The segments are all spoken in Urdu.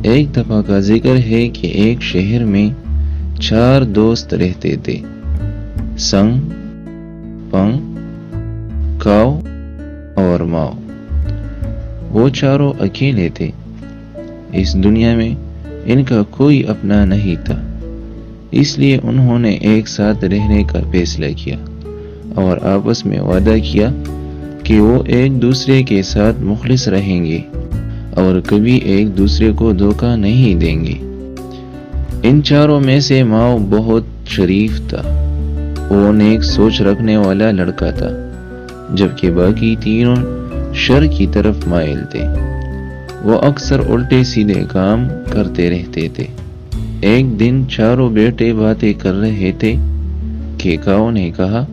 ایک دفعہ کا ذکر ہے کہ ایک شہر میں 4 دوست رہتے تھے، سنگ، پنگ، کاؤ اور ماؤ۔ وہ چاروں اکیلے تھے، اس دنیا میں ان کا کوئی اپنا نہیں تھا، اس لیے انہوں نے ایک ساتھ رہنے کا فیصلہ کیا اور آپس میں وعدہ کیا کہ وہ ایک دوسرے کے ساتھ مخلص رہیں گے اور کبھی ایک دوسرے کو دھوکہ نہیں دیں گے۔ ان چاروں میں سے ماؤ بہت شریف تھا، وہ نیک سوچ رکھنے والا لڑکا تھا، جبکہ باقی تینوں شر کی طرف مائل تھے۔ وہ اکثر الٹے سیدھے کام کرتے رہتے تھے۔ ایک دن چاروں بیٹے باتیں کر رہے تھے کہ کاؤ نے کہا،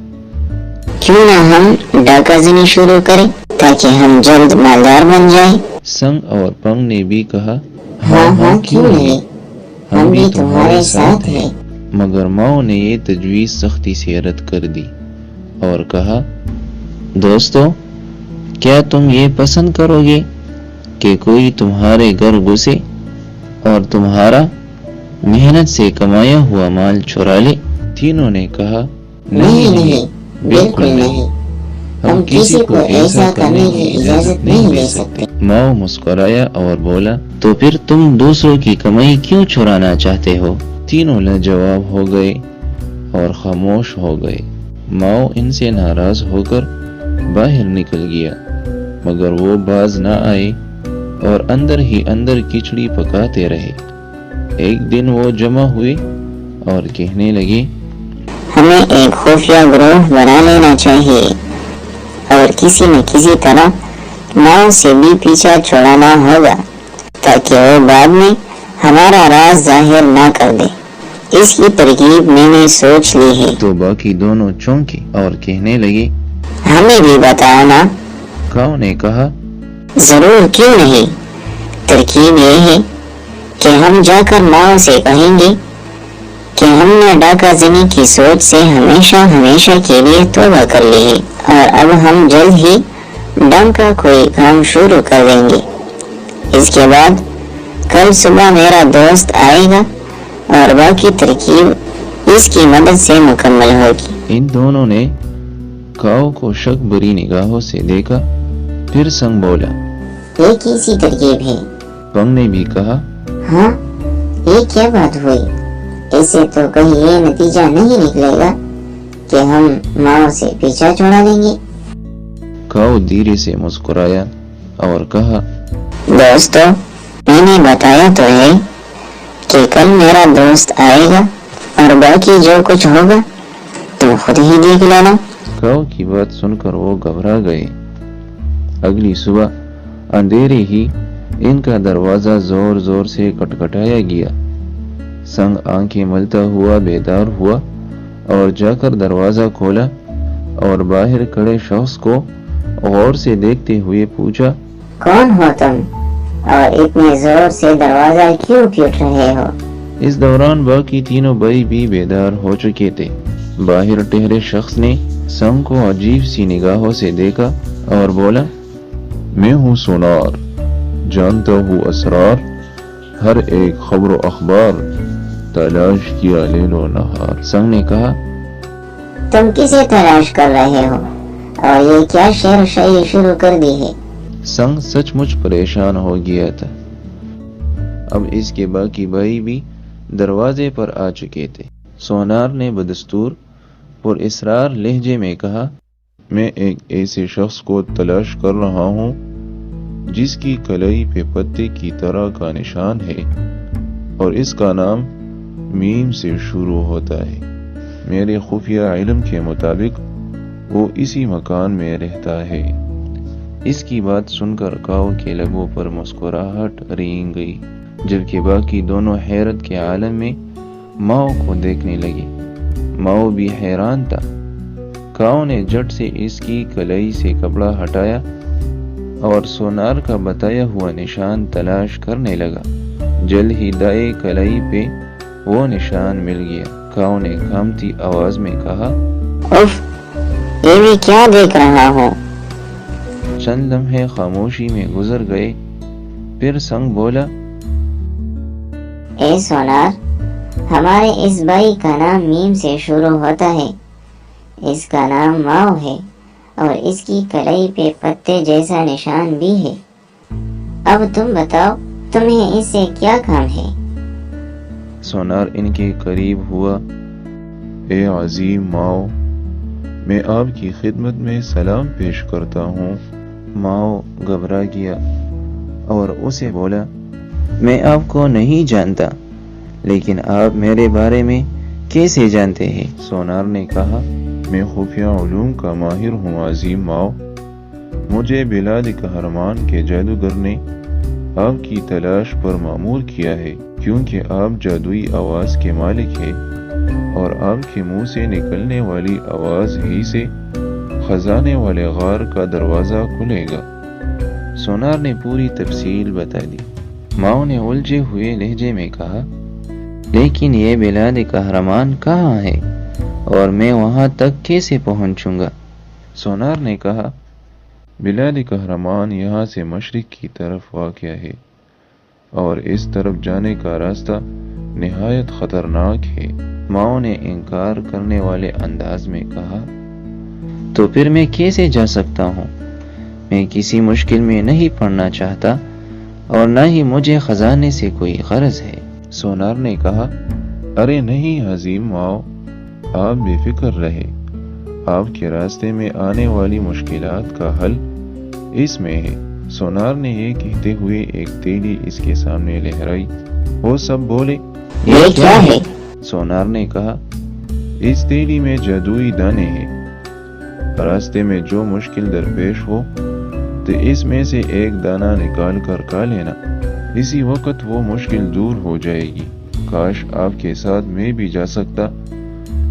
کیوں نہ ہم ڈاکہ زنی شروع کریں تاکہ ہم جلد مالدار بن جائیں؟ سنگ اور پنگ نے بھی کہا، ہاں کیوں نہیں، ہم بھی تمہارے ساتھ ہیں۔ مگر ماؤ نے یہ تجویز سختی سے رد کر دی اور کہا، دوستو، کیا تم یہ پسند کرو گے کہ کوئی تمہارے گھر گھسے اور تمہارا محنت سے کمایا ہوا مال چرا لے؟ تینوں نے کہا، نہیں، بالکل نہیں، ہم کسی کو ایسا کرنے کی اجازت نہیں دے سکتے۔ ماؤ مسکرایا اور بولا، تو پھر تم دوسروں کی کمائی کیوں چرانا چاہتے ہو؟ تینوں لاجواب ہو گئے اور خاموش ہو گئے۔ ماؤ ان سے ناراض ہو کر باہر نکل گیا، مگر وہ باز نہ آئے اور اندر ہی اندر کھچڑی پکاتے رہے۔ ایک دن وہ جمع ہوئے اور کہنے لگے، ہمیں ایک خفیہ گروہ بنا لینا چاہیے اور کسی نہ کسی طرح ماؤ سے بھی پیچھا چھڑانا ہوگا تاکہ وہ بعد میں ہمارا راز ظاہر نہ کر دے۔ اس کی ترکیب میں نے سوچ لی ہے۔ تو باقی دونوں چونکے اور کہنے لگے، ہمیں بھی بتاؤ نا۔ کاؤ نے کہا، ضرور، کیوں نہیں۔ ترکیب یہ ہے کہ ہم جا کر ماؤ سے کہیں گے کہ ہم نے ڈاکہ زنی کی سوچ سے ہمیشہ کے لیے توبہ کر لی ہے اور اب ہم جلد ہی ڈنگ کا کوئی کام شروع کر دیں گے۔ اس کے بعد کل صبح میرا دوست آئے گا اور باقی ترکیب اس کی مدد سے مکمل ہوگی۔ ان دونوں نے کاؤ کو شک بری نگاہوں سے دیکھا، پھر سنگ بولا، یہ کیسی ترکیب ہے؟ پنگ نے بھی کہا، ہاں، یہ کیا بات ہوئی؟ ایسے تو کہیں یہ نتیجہ نہیں نکلے گا کہ ہم ماؤ سے پیچھا چھوڑا لیں گے۔ کاؤ دھیرے سے مسکرایا اور کہا، دوستو، میں نے بتایا تو ہے کہ کل میرا دوست آئے گا اور باقی جو کچھ ہوگا تم خود ہی دیکھ لینا۔ کاؤ کی بات سن کر وہ گھبرا گئے۔ اگلی صبح اندھیرے ہی ان کا دروازہ زور زور سے کھٹکھٹایا گیا۔ سنگ آنکھیں ملتا ہوا بیدار ہوا اور جا کر دروازہ کھولا اور باہر کھڑے شخص کو غور سے دیکھتے ہوئے پوچھا، کون ہو تم اور اتنے زور سے دروازہ کیوں پیٹ رہے ہو؟ اس دوران باقی تینوں بھائی بھی بیدار ہو چکے تھے۔ باہر ٹہرے شخص نے سنگ کو عجیب سی نگاہوں سے دیکھا اور بولا، میں ہوں سونار، جانتا ہوں اسرار، ہر ایک خبر و اخبار، تلاش کیا لیل و نہار۔ سنگ نے کہا، تم کسے تلاش کر رہے ہو اور یہ کیا شعر شاعری شروع کر دی ہے؟ سنگ سچ مچ پریشان ہو گیا تھا۔ اب اس کے باقی بھائی بھی دروازے پر آ چکے تھے۔ سونار نے بدستور پر اسرار لہجے میں کہا، میں ایک ایسے شخص کو تلاش کر رہا ہوں جس کی کلائی پہ پتے کی طرح کا نشان ہے اور اس کا نام میم سے شروع ہوتا ہے۔ میرے خفیہ علم کے مطابق وہ اسی مکان میں رہتا ہے۔ اس کی بات سن کر کاؤ کے لبوں پر مسکراہٹ رینگ گئی، جبکہ باقی دونوں حیرت کے عالم میں ماؤ کو دیکھنے لگے۔ ماؤ بھی حیران تھا۔ کاؤ نے جھٹ سے اس کی کلائی سے کپڑا ہٹایا اور سونار کا بتایا ہوا نشان تلاش کرنے لگا۔ جلد ہی دائیں کلائی پہ وہ نشان مل گیا۔ کاؤ نے کھامتی آواز میں کہا، اف، یہ بھی کیا دیکھ رہا ہوں؟ چند لمحے خاموشی میں گزر گئے، پھر سنگ بولا، اے سونار، ہمارے اس بھائی کا نام میم سے شروع ہوتا ہے، اس کا نام ماؤ ہے اور اس کی کلائی پہ پتے جیسا نشان بھی ہے۔ اب تم بتاؤ تمہیں اس سے کیا کام ہے؟ سونار ان کے قریب ہوا۔ اے عظیم ماؤ، میں آپ کی خدمت میں سلام پیش کرتا ہوں۔ ماؤ گھبرا گیا اور اسے بولا، میں آپ کو نہیں جانتا، لیکن آپ میرے بارے میں کیسے جانتے ہیں؟ سونار نے کہا، میں خفیہ علوم کا ماہر ہوں عظیم ماؤ۔ مجھے بلاد قہرمان کے جادوگر نے آپ کی تلاش پر مأمور کیا ہے، کیونکہ آپ جادوئی آواز کے مالک ہیں اور آپ کے منہ سے نکلنے والی آواز ہی سے خزانے والے غار کا دروازہ کھلے گا۔ سونار نے پوری تفصیل بتا دی۔ ماؤ نے الجھے ہوئے لہجے میں کہا، لیکن یہ بلاد قہرمان کہاں ہے اور میں وہاں تک کیسے پہنچوں گا؟ سونار نے کہا، بلاد قہرمان یہاں سے مشرق کی طرف واقع ہے اور اس طرف جانے کا راستہ نہایت خطرناک ہے۔ ماؤ نے انکار کرنے والے انداز میں کہا، تو پھر میں کیسے جا سکتا ہوں؟ میں کسی مشکل میں نہیں پڑنا چاہتا اور نہ ہی مجھے خزانے سے کوئی غرض ہے۔ سونار نے کہا، ارے نہیں عظیم ماؤ، آپ بے فکر رہے، آپ کے راستے میں آنے والی مشکلات کا حل اس میں ہے۔ سونار نے یہ کہتے ہوئے ایک تیلی اس کے سامنے لہرائی۔ وہ سب بولے، یہ کیا ہے؟ سونار نے کہا، اس تیلی میں جادوئی دانے ہیں، راستے میں جو مشکل درپیش ہو تو اس میں سے ایک دانہ نکال کر کھا لینا، اسی وقت وہ مشکل دور ہو جائے گی۔ کاش آپ کے ساتھ میں بھی جا سکتا،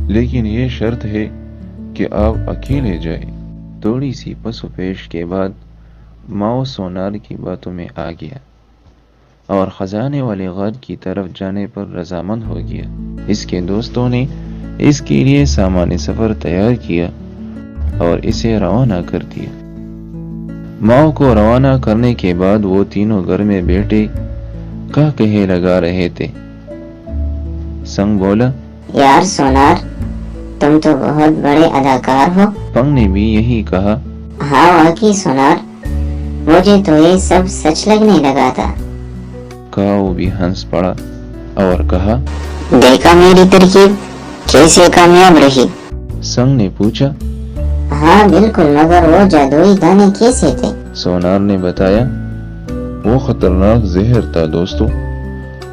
لیکن یہ شرط ہے کہ آپ اکیلے جائیں۔ تھوڑی سی پس و پیش کے بعد ماؤ سونار کی باتوں میں آ گیا اور خزانے والے غار کی طرف جانے پر رضامند ہو گیا۔ اس کے دوستوں نے اس کے لیے سامان سفر تیار کیا اور اسے روانہ کر دیا۔ ماؤ کو روانہ کرنے کے بعد وہ تینوں گھر میں بیٹھے کہے لگا رہے تھے۔ سنگ بولا، یار سونار، تم تو بہت بڑے اداکار ہو۔ پنگ نے بھی یہی کہا۔ ہاں واقعی سونار، مجھے تو یہ سب سچ لگنے لگا تھا۔ کاؤ بھی ہنس پڑا اور کہا، دیکھا میری ترکیب کیسے کامیاب رہی؟ سنگ نے پوچھا، ہاں بالکل، مگر وہ جادوئی دانے کیسے تھے؟ سونار نے بتایا، وہ خطرناک زہر تھا دوستو،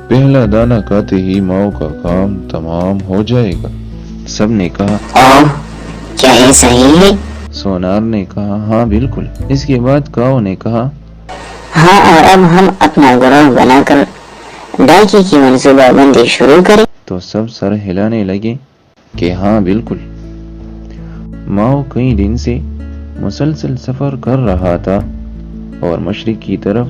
پہلا دانہ کھاتے ہی ماؤ کا کام تمام ہو جائے گا۔ سب نے کہا، اوہ، کیا یہ صحیح ہے؟ سونار نے کہا، ہاں بالکل۔ اس کے بعد کاؤ نے کہا، ہاں، اور اب ہم اپنا گروہ بنا کر ڈاکے کی منصوبہ بندی شروع کریں۔ تو سب سر ہلانے لگے کہ ہاں بالکل۔ ماؤ کئی دن سے مسلسل سفر کر رہا تھا اور مشرق کی طرف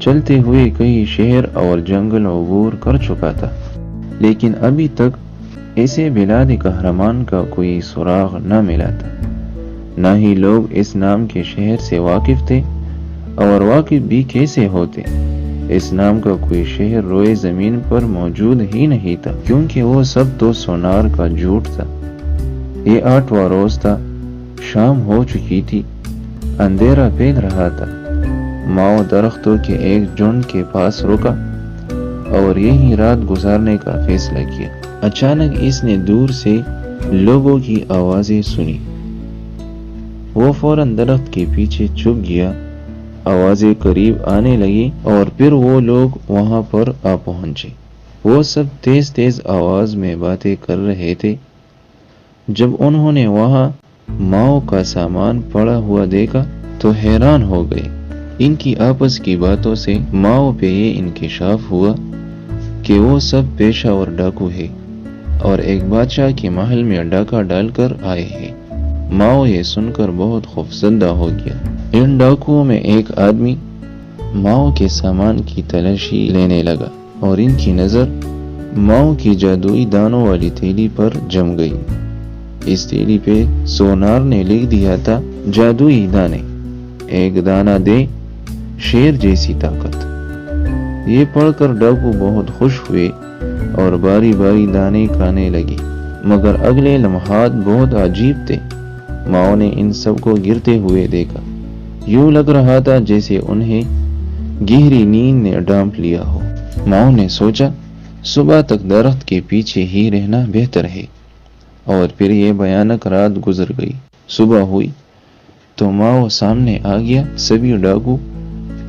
چلتے ہوئے کئی شہر اور جنگل عبور کر چکا تھا، لیکن ابھی تک اسے بلاد قہرمان کا کوئی سراغ نہ ملا تھا، نہ ہی لوگ اس نام کے شہر سے واقف تھے، اور واقف بھی کیسے ہوتے؟ اس نام کا کوئی شہر روئے زمین پر موجود ہی نہیں تھا، کیونکہ وہ سب تو سونار کا جھوٹ تھا۔ یہ 8واں روز تھا، شام ہو چکی تھی، اندھیرا پھیل رہا تھا۔ ماؤ درختوں کے ایک جھنڈ کے پاس رکا اور یہی رات گزارنے کا فیصلہ کیا۔ اچانک اس نے دور سے لوگوں کی آوازیں سنی۔ وہ فوراً درخت کے پیچھے چھپ گیا۔ آوازیں قریب آنے لگی اور پھر وہ لوگ وہاں پر آ پہنچے۔ وہ سب تیز تیز آواز میں باتیں کر رہے تھے۔ جب انہوں نے وہاں ماؤ کا سامان پڑا ہوا دیکھا تو حیران ہو گئے۔ ان کی آپس کی باتوں سے ماؤ پہ یہ انکشاف ہوا کہ وہ سب پیشہ ور ڈاکو ہے اور ایک بادشاہ کے محل میں ڈاکہ ڈال کر آئے ہیں۔ ماؤ یہ سن کر بہت خوفزدہ ہو گیا۔ ان ڈاکوؤں میں ایک آدمی ماؤ کے سامان کی تلاشی لینے لگا اور ان کی نظر ماؤ کی جادوئی دانوں والی تھیلی پر جم گئی۔ اس تھیلی پہ سونار نے لکھ دیا تھا، جادوئی دانے، ایک دانہ دے، شیر جیسی طاقت۔ یہ پڑھ کر ڈاکو بہت خوش ہوئے اور باری باری دانے کھانے لگے، مگر اگلے لمحات بہت عجیب تھے۔ ماؤ نے ان سب کو گرتے ہوئے دیکھا، یوں لگ رہا تھا جیسے انہیں گہری نیند نے ڈانپ لیا ہو۔ ماؤ نے سوچا صبح تک درخت کے پیچھے ہی رہنا بہتر ہے، اور پھر یہ بھیانک رات گزر گئی۔ صبح ہوئی تو ماؤ سامنے آ گیا۔ سبھی ڈاکو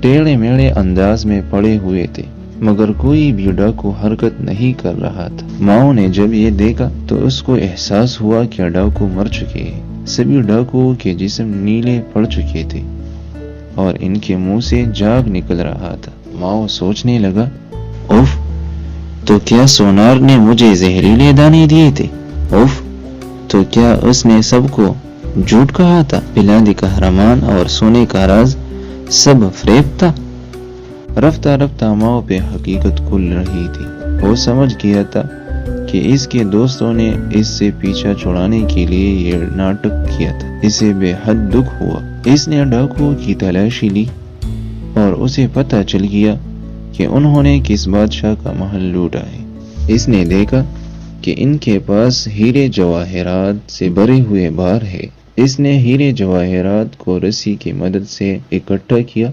ٹیڑھے میڑھے انداز میں پڑے ہوئے تھے، مگر کوئی بھی ڈاکو حرکت نہیں کر رہا تھا۔ ماؤ نے جب یہ دیکھا تو اس کو احساس ہوا کہ ڈاکو مر چکے ہیں۔ سبھی ڈاکوؤں کے جسم نیلے پڑ چکے تھے اور ان کے منہ سے جاگ نکل رہا تھا۔ ماؤ سوچنے لگا، اوف، تو کیا سونار نے مجھے زہریلے دانے دیے تھے؟ اوف، تو کیا اس نے سب کو جھوٹ کہا تھا؟ بلادی قہرمان اور سونے کا راز سب فریب تھا۔ رفتہ رفتہ ماؤ پہ حقیقت کھل رہی تھی۔ وہ سمجھ گیا تھا کہ اس کے دوستوں نے اس سے پیچھا چھڑانے کے لیے یہ ناٹک کیا تھا۔ اسے بے حد دکھ ہوا۔ اس نے ڈاکوؤں کی تلاشی لی اور اسے پتہ چل گیا کہ انہوں نے کس بادشاہ کا محل لوٹا ہے۔ اس نے دیکھا کہ ان کے پاس ہیرے جواہرات سے بھرے ہوئے بار ہے۔ اس نے ہیرے جواہرات کو رسی کی مدد سے اکٹھا کیا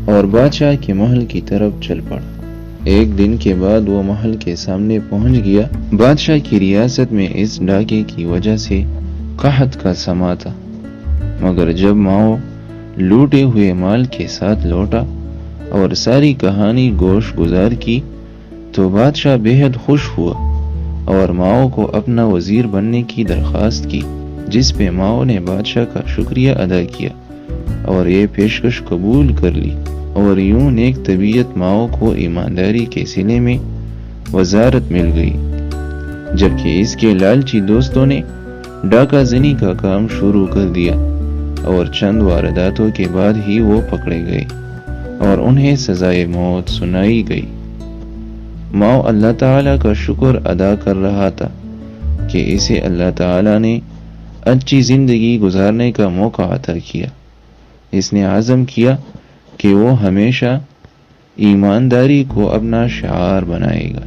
اور بادشاہ کے محل کی طرف چل پڑا۔ ایک دن کے بعد وہ محل کے سامنے پہنچ گیا۔ بادشاہ کی ریاست میں اس ڈاکے کی وجہ سے قحط کا سما تھا، مگر جب ماؤ لوٹے ہوئے مال کے ساتھ لوٹا اور ساری کہانی گوش گزار کی تو بادشاہ بے حد خوش ہوا اور ماؤ کو اپنا وزیر بننے کی درخواست کی، جس پہ ماؤ نے بادشاہ کا شکریہ ادا کیا اور یہ پیشکش قبول کر لی، اور یوں نیک طبیعت ماؤ کو ایمانداری کے سلے میں وزارت مل گئی، جبکہ اس کے لالچی دوستوں نے ڈاکہ زنی کا کام شروع کر دیا اور چند وارداتوں کے بعد ہی وہ پکڑے گئے اور انہیں سزائے موت سنائی گئی۔ ماؤ اللہ تعالیٰ کا شکر ادا کر رہا تھا کہ اسے اللہ تعالیٰ نے اچھی زندگی گزارنے کا موقع عطا کیا۔ اس نے عزم کیا کہ وہ ہمیشہ ایمانداری کو اپنا شعار بنائے گا۔